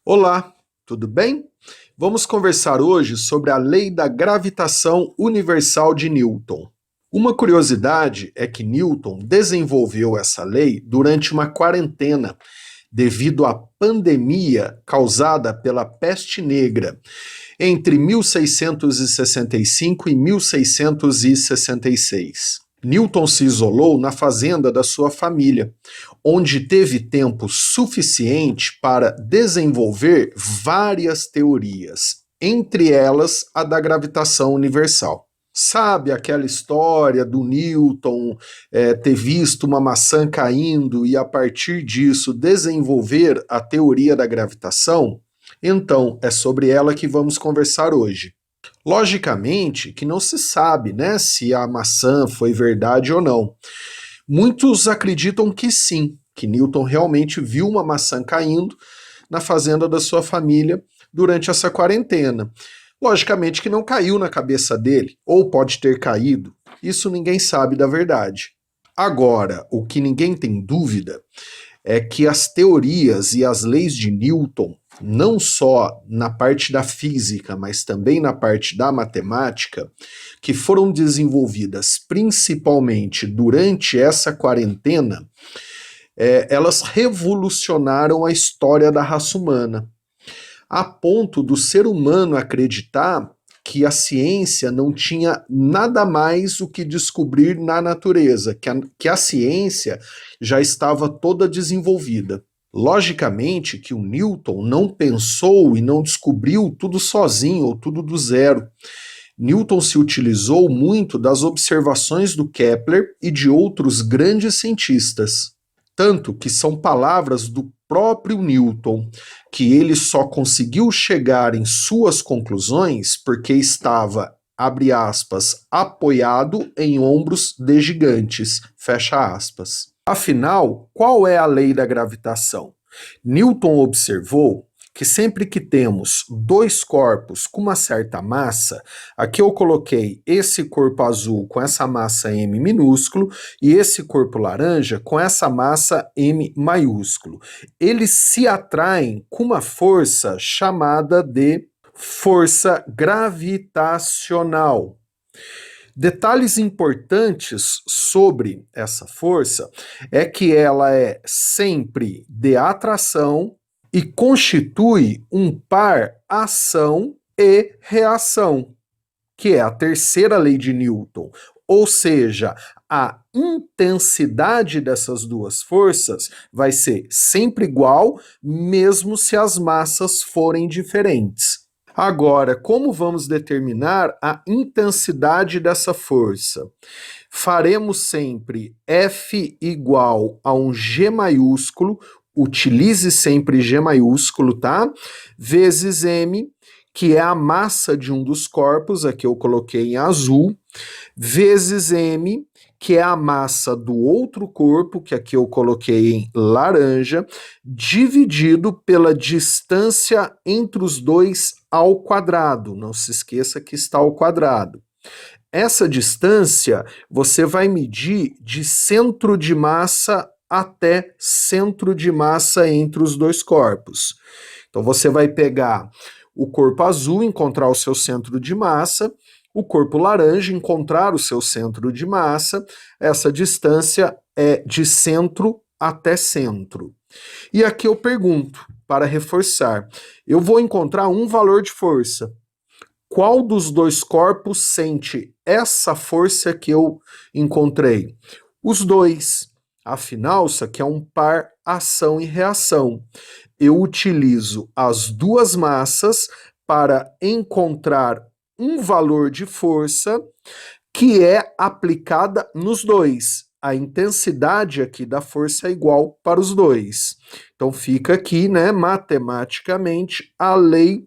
Olá, tudo bem? Vamos conversar hoje sobre a lei da gravitação universal de Newton. Uma curiosidade é que Newton desenvolveu essa lei durante uma quarentena, devido à pandemia causada pela peste negra entre 1665 e 1666. Newton se isolou na fazenda da sua família, onde teve tempo suficiente para desenvolver várias teorias, entre elas a da gravitação universal. Sabe aquela história do Newton ter visto uma maçã caindo e, a partir disso, desenvolver a teoria da gravitação? Então, é sobre ela que vamos conversar hoje. Logicamente que não se sabe, né, se a maçã foi verdade ou não. Muitos acreditam que sim, que Newton realmente viu uma maçã caindo na fazenda da sua família durante essa quarentena. Logicamente que não caiu na cabeça dele, ou pode ter caído. Isso ninguém sabe da verdade. Agora, o que ninguém tem dúvida é que as teorias e as leis de Newton, não só na parte da física, mas também na parte da matemática, que foram desenvolvidas principalmente durante essa quarentena, elas revolucionaram a história da raça humana, a ponto do ser humano acreditar que a ciência não tinha nada mais o que descobrir na natureza, que a ciência já estava toda desenvolvida. Logicamente que o Newton não pensou e não descobriu tudo sozinho ou tudo do zero. Newton se utilizou muito das observações do Kepler e de outros grandes cientistas. Tanto que são palavras do próprio Newton, que ele só conseguiu chegar em suas conclusões porque estava, abre aspas, apoiado em ombros de gigantes, fecha aspas. Afinal, qual é a lei da gravitação? Newton observou que sempre que temos dois corpos com uma certa massa, aqui eu coloquei esse corpo azul com essa massa M minúsculo e esse corpo laranja com essa massa M maiúsculo. Eles se atraem com uma força chamada de força gravitacional. Detalhes importantes sobre essa força é que ela é sempre de atração e constitui um par ação e reação, que é a terceira lei de Newton. Ou seja, a intensidade dessas duas forças vai ser sempre igual, mesmo se as massas forem diferentes. Agora, como vamos determinar a intensidade dessa força? Faremos sempre F igual a um G maiúsculo, utilize sempre G maiúsculo, tá? Vezes M, que é a massa de um dos corpos, aqui eu coloquei em azul, vezes M, que é a massa do outro corpo, que aqui eu coloquei em laranja, dividido pela distância entre os dois ao quadrado. Não se esqueça que está ao quadrado. Essa distância você vai medir de centro de massa até centro de massa entre os dois corpos. Então você vai pegar o corpo azul, encontrar o seu centro de massa, o corpo laranja, encontrar o seu centro de massa. Essa distância é de centro até centro. E aqui eu pergunto, para reforçar, eu vou encontrar um valor de força. Qual dos dois corpos sente essa força que eu encontrei? Os dois. Afinal, isso aqui é um par ação e reação. Eu utilizo as duas massas para encontrar um valor de força que é aplicada nos dois. A intensidade aqui da força é igual para os dois. Então fica aqui, né, matematicamente, a lei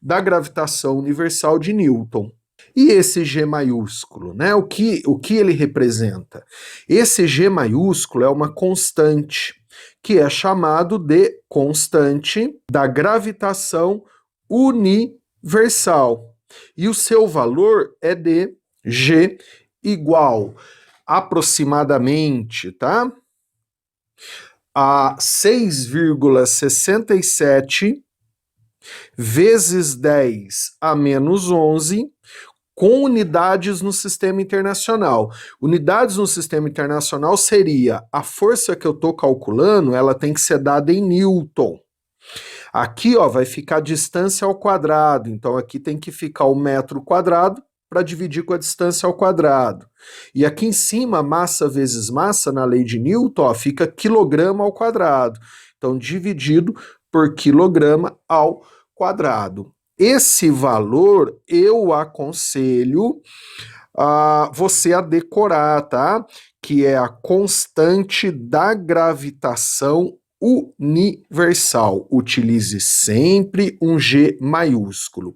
da gravitação universal de Newton. E esse G maiúsculo, né? O que ele representa? Esse G maiúsculo é uma constante, que é chamado de constante da gravitação universal. E o seu valor é de G igual aproximadamente, tá? A 6,67 vezes 10 a menos 11, com unidades no sistema internacional. Unidades no sistema internacional seria a força que eu estou calculando, ela tem que ser dada em Newton. Aqui, ó, vai ficar a distância ao quadrado, então aqui tem que ficar o metro quadrado para dividir com a distância ao quadrado. E aqui em cima, massa vezes massa, na lei de Newton, ó, fica quilograma ao quadrado. Então, dividido por quilograma ao quadrado. Esse valor eu aconselho você a decorar, tá? Que é a constante da gravitação universal. Utilize sempre um G maiúsculo.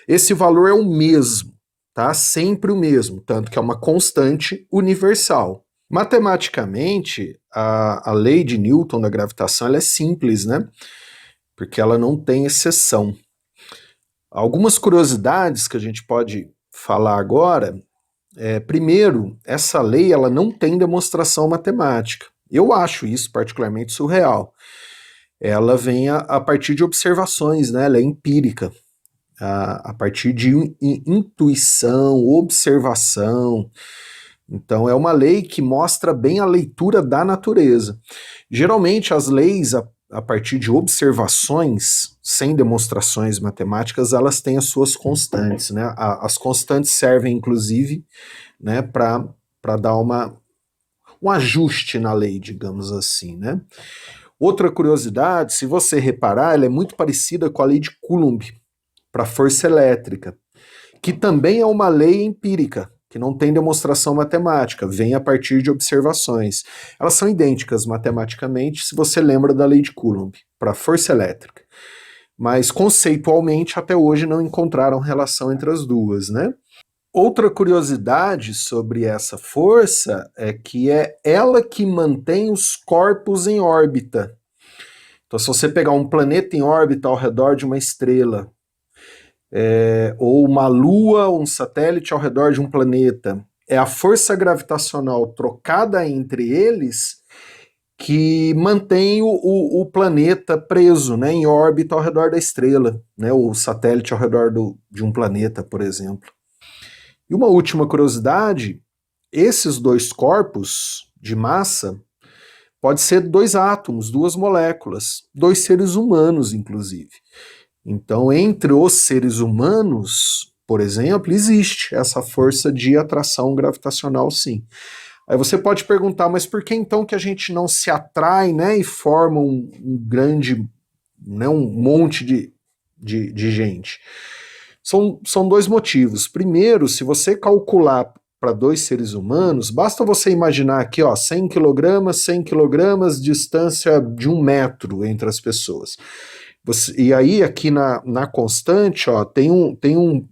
Esse valor é o mesmo, tá? Sempre o mesmo, tanto que é uma constante universal. Matematicamente, a lei de Newton da gravitação ela é simples, né? Porque ela não tem exceção. Algumas curiosidades que a gente pode falar agora. Primeiro, essa lei ela não tem demonstração matemática. Eu acho isso particularmente surreal. Ela vem a partir de observações, né? Ela é empírica, a partir de intuição, observação. Então, é uma lei que mostra bem a leitura da natureza. Geralmente, as leis, a partir de observações, sem demonstrações matemáticas, elas têm as suas constantes, né? As constantes servem, inclusive, né, para dar um ajuste na lei, digamos assim, né? Outra curiosidade, se você reparar, ela é muito parecida com a lei de Coulomb, para força elétrica, que também é uma lei empírica, que não tem demonstração matemática, vem a partir de observações. Elas são idênticas matematicamente, se você lembra da lei de Coulomb, para força elétrica. Mas conceitualmente, até hoje, não encontraram relação entre as duas, né? Outra curiosidade sobre essa força é que é ela que mantém os corpos em órbita. Então, se você pegar um planeta em órbita ao redor de uma estrela, ou uma lua, um satélite ao redor de um planeta, é a força gravitacional trocada entre eles que mantém o planeta preso, né, em órbita ao redor da estrela, né, o satélite ao redor de um planeta, por exemplo. E uma última curiosidade, esses dois corpos de massa pode ser dois átomos, duas moléculas, dois seres humanos, inclusive. Então, entre os seres humanos, por exemplo, existe essa força de atração gravitacional, sim. Aí você pode perguntar, mas por que então que a gente não se atrai, né, e forma um grande, né, um monte de gente? São dois motivos. Primeiro, se você calcular para dois seres humanos, basta você imaginar aqui, ó, 100 quilogramas, 100 quilogramas, distância de 1 metro entre as pessoas. E aí, aqui na constante, ó, tem um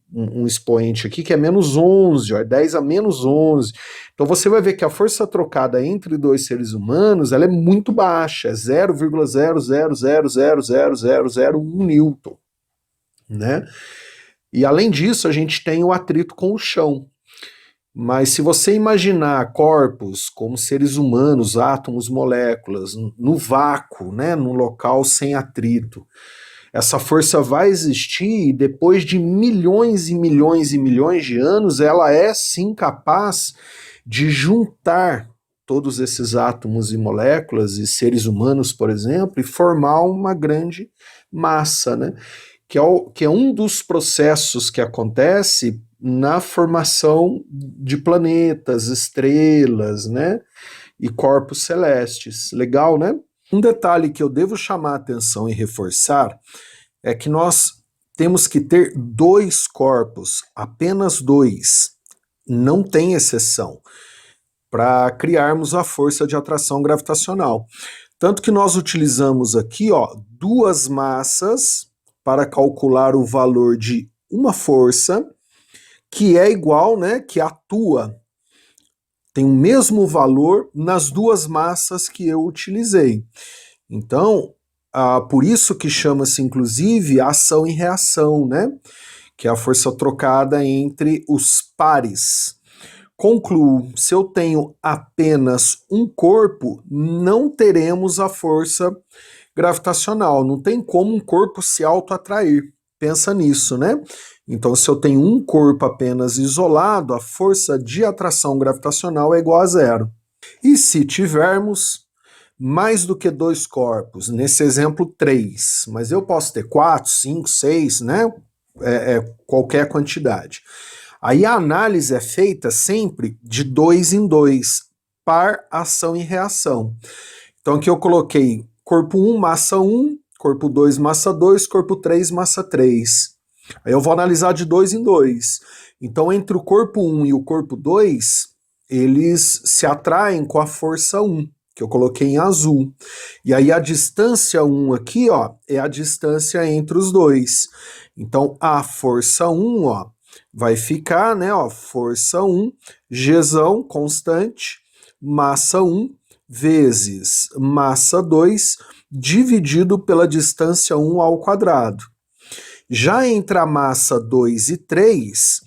expoente aqui que é menos 11, ó, é 10 a menos 11. Então você vai ver que a força trocada entre dois seres humanos ela é muito baixa, é 0,000000001 newton, né? E além disso, a gente tem o atrito com o chão. Mas se você imaginar corpos como seres humanos, átomos, moléculas, no vácuo, né, num local sem atrito, essa força vai existir e depois de milhões e milhões e milhões de anos, ela é sim capaz de juntar todos esses átomos e moléculas e seres humanos, por exemplo, e formar uma grande massa, né? Que é um dos processos que acontece na formação de planetas, estrelas, né, e corpos celestes. Legal, né? Um detalhe que eu devo chamar a atenção e reforçar é que nós temos que ter dois corpos, apenas dois, não tem exceção, para criarmos a força de atração gravitacional. Tanto que nós utilizamos aqui, ó, duas massas para calcular o valor de uma força que é igual, né, que atua, tem o mesmo valor nas duas massas que eu utilizei. Então, por isso que chama-se, inclusive, ação e reação, né, que é a força trocada entre os pares. Concluo, se eu tenho apenas um corpo, não teremos a força gravitacional. Não tem como um corpo se autoatrair. Pensa nisso, né? Então, se eu tenho um corpo apenas isolado, a força de atração gravitacional é igual a zero. E se tivermos mais do que dois corpos, nesse exemplo, 3, mas eu posso ter 4, 5, 6, né? Qualquer quantidade. Aí a análise é feita sempre de 2 em 2, par ação e reação. Então aqui eu coloquei corpo 1, massa 1, corpo 2, massa 2, corpo 3, massa 3. Aí eu vou analisar de 2 em 2. Então entre o corpo 1 e o corpo 2, eles se atraem com a força 1, que eu coloquei em azul. E aí a distância 1 aqui, ó, é a distância entre os dois. Então a força 1, ó, vai ficar, né, ó, força 1, Gzão constante, massa 1, vezes massa 2, dividido pela distância 1 ao quadrado. Já entre a massa 2 e 3,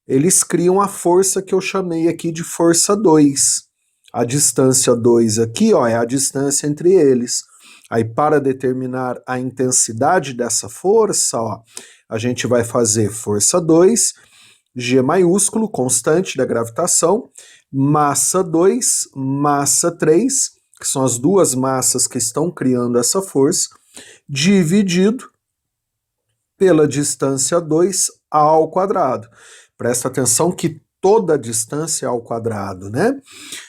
eles criam a força que eu chamei aqui de força 2. A distância 2 aqui, ó, é a distância entre eles. Aí, para determinar a intensidade dessa força, ó, a gente vai fazer força 2, G maiúsculo, constante da gravitação, massa 2, massa 3, que são as duas massas que estão criando essa força, dividido pela distância 2 ao quadrado. Presta atenção que toda a distância é ao quadrado, né?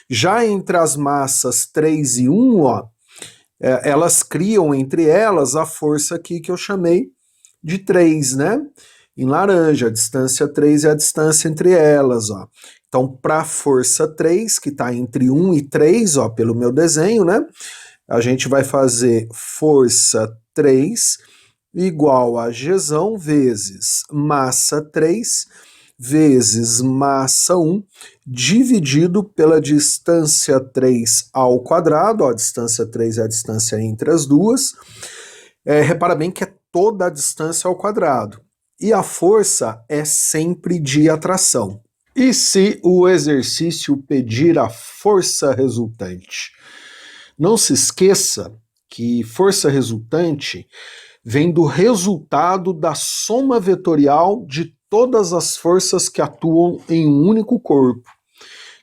Já entre as massas 3 e 1, ó, elas criam entre elas a força aqui que eu chamei de 3, né? Em laranja, a distância 3 é a distância entre elas, ó. Então, para a força 3, que está entre 1 e 3, ó, pelo meu desenho, né? A gente vai fazer força 3 igual a Gzão vezes massa 3 vezes massa 1, dividido pela distância 3 ao quadrado, ó, a distância 3 é a distância entre as duas. Repara bem que é toda a distância ao quadrado. E a força é sempre de atração. E se o exercício pedir a força resultante? Não se esqueça que força resultante vem do resultado da soma vetorial de todas as forças que atuam em um único corpo.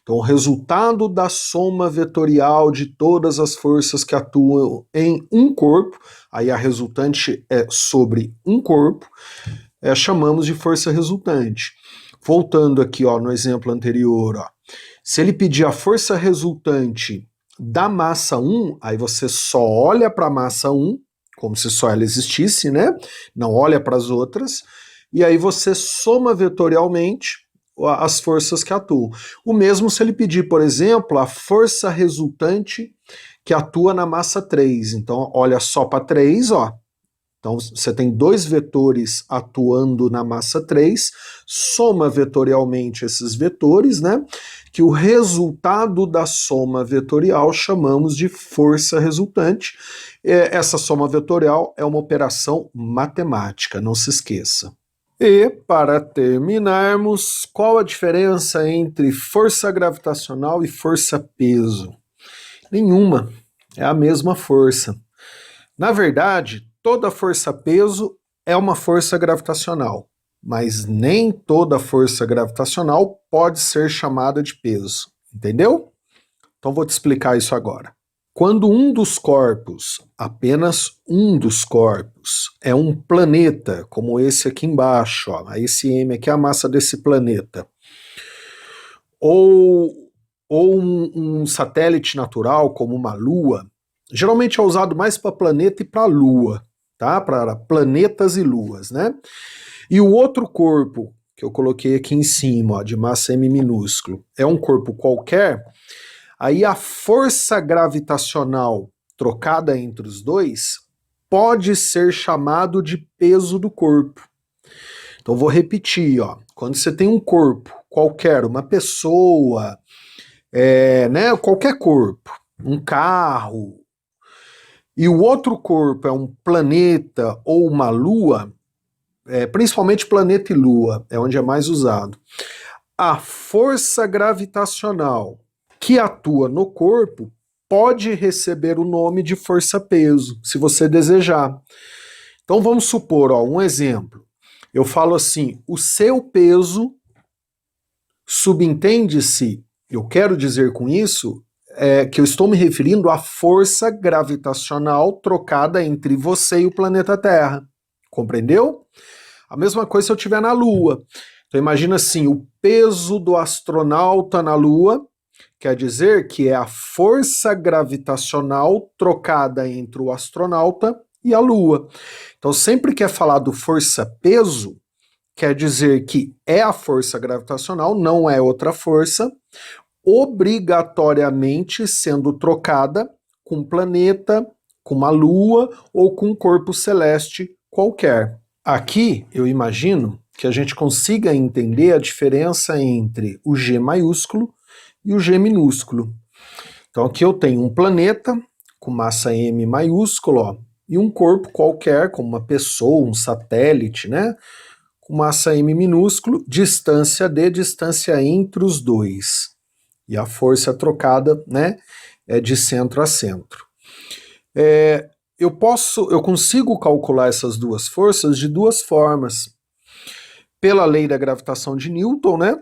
Então, o resultado da soma vetorial de todas as forças que atuam em um corpo, aí a resultante é sobre um corpo, chamamos de força resultante. Voltando aqui, ó, no exemplo anterior, ó, se ele pedir a força resultante da massa 1, aí você só olha para a massa 1, como se só ela existisse, né? Não olha para as outras, e aí você soma vetorialmente as forças que atuam. O mesmo se ele pedir, por exemplo, a força resultante que atua na massa 3. Então, olha só para 3, ó. Então, você tem dois vetores atuando na massa 3, soma vetorialmente esses vetores, né? Que o resultado da soma vetorial chamamos de força resultante. Essa soma vetorial é uma operação matemática, não se esqueça. E, para terminarmos, qual a diferença entre força gravitacional e força-peso? Nenhuma, é a mesma força. Na verdade, toda força-peso é uma força gravitacional, mas nem toda força gravitacional pode ser chamada de peso, entendeu? Então vou te explicar isso agora. Quando um dos corpos, apenas um dos corpos, é um planeta, como esse aqui embaixo, ó, esse M aqui é a massa desse planeta, ou um satélite natural, como uma lua, geralmente é usado mais para planeta e para lua, tá? Para planetas e luas, né? E o outro corpo, que eu coloquei aqui em cima, ó, de massa M minúsculo, é um corpo qualquer, aí a força gravitacional trocada entre os dois pode ser chamado de peso do corpo. Então vou repetir, ó, quando você tem um corpo qualquer, uma pessoa, né, qualquer corpo, um carro, e o outro corpo é um planeta ou uma lua, principalmente planeta e lua, é onde é mais usado. A força gravitacional que atua no corpo pode receber o nome de força-peso, se você desejar. Então vamos supor, ó, um exemplo. Eu falo assim, o seu peso, subentende-se, eu quero dizer com isso, que eu estou me referindo à força gravitacional trocada entre você e o planeta Terra. Compreendeu? A mesma coisa se eu estiver na Lua. Então imagina assim, o peso do astronauta na Lua quer dizer que é a força gravitacional trocada entre o astronauta e a Lua. Então sempre que é falado força-peso, quer dizer que é a força gravitacional, não é outra força, obrigatoriamente sendo trocada com um planeta, com uma lua ou com um corpo celeste qualquer. Aqui eu imagino que a gente consiga entender a diferença entre o G maiúsculo e o G minúsculo. Então aqui eu tenho um planeta com massa M maiúsculo, ó, e um corpo qualquer, como uma pessoa, um satélite, né? Com massa M minúsculo, distância D, distância entre os dois. E a força trocada, né, é de centro a centro. Eu consigo calcular essas duas forças de duas formas. Pela lei da gravitação de Newton, né?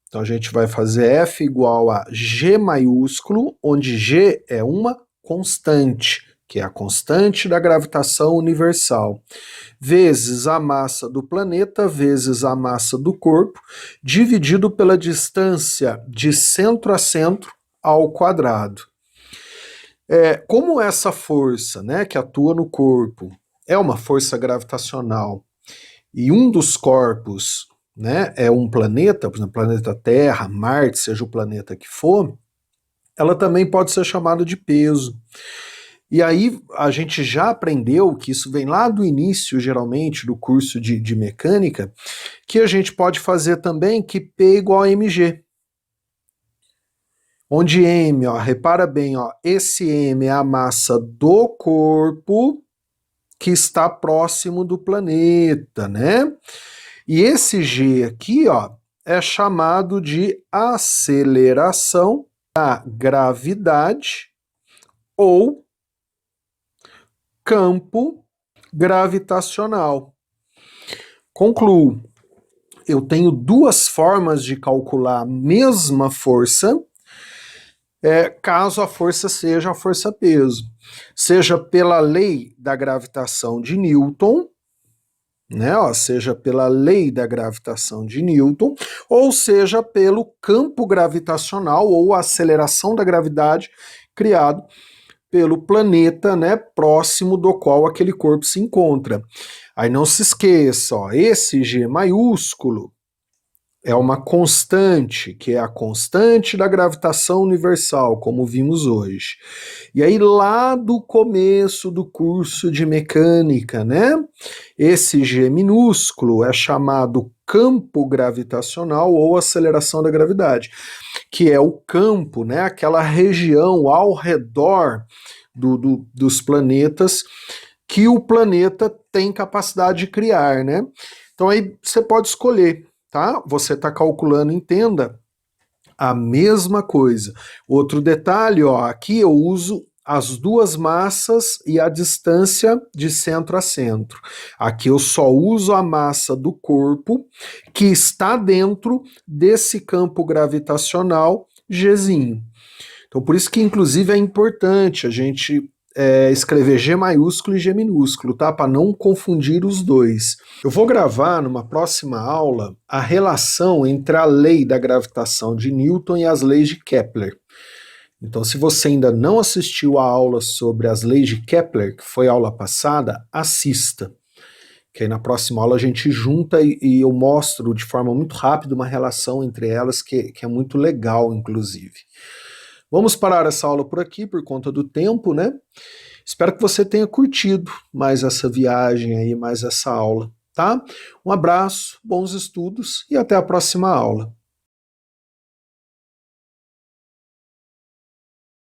Então a gente vai fazer F igual a G maiúsculo, onde G é uma constante, que é a constante da gravitação universal, vezes a massa do planeta, vezes a massa do corpo, dividido pela distância de centro a centro ao quadrado. Como essa força, né, que atua no corpo é uma força gravitacional e um dos corpos, né, é um planeta, por exemplo, planeta Terra, Marte, seja o planeta que for, ela também pode ser chamada de peso. E aí a gente já aprendeu, que isso vem lá do início, geralmente, do curso de mecânica, que a gente pode fazer também que P igual a mg. Onde M, ó, repara bem, ó, esse M é a massa do corpo que está próximo do planeta, né? E esse G aqui, ó, é chamado de aceleração da gravidade ou campo gravitacional. Concluo, eu tenho duas formas de calcular a mesma força, caso a força seja a força-peso. Seja pela lei da gravitação de Newton, né, ó, seja pela lei da gravitação de Newton, ou seja pelo campo gravitacional ou aceleração da gravidade criado pelo planeta, né, próximo do qual aquele corpo se encontra. Aí não se esqueça, ó, esse G maiúsculo é uma constante, que é a constante da gravitação universal, como vimos hoje. E aí lá do começo do curso de mecânica, né, esse G minúsculo é chamado campo gravitacional ou aceleração da gravidade, que é o campo, né, aquela região ao redor dos planetas que o planeta tem capacidade de criar, né? Então aí você pode escolher, tá? Você está calculando, entenda, a mesma coisa. Outro detalhe, ó, aqui eu uso as duas massas e a distância de centro a centro. Aqui eu só uso a massa do corpo que está dentro desse campo gravitacional Gzinho. Então por isso que inclusive é importante a gente escrever G maiúsculo e G minúsculo, tá? Para não confundir os dois. Eu vou gravar numa próxima aula a relação entre a lei da gravitação de Newton e as leis de Kepler. Então, se você ainda não assistiu a aula sobre as leis de Kepler, que foi a aula passada, assista. Que aí na próxima aula a gente junta e eu mostro de forma muito rápida uma relação entre elas que é muito legal, inclusive. Vamos parar essa aula por aqui, por conta do tempo, né? Espero que você tenha curtido mais essa viagem aí, mais essa aula, tá? Um abraço, bons estudos e até a próxima aula.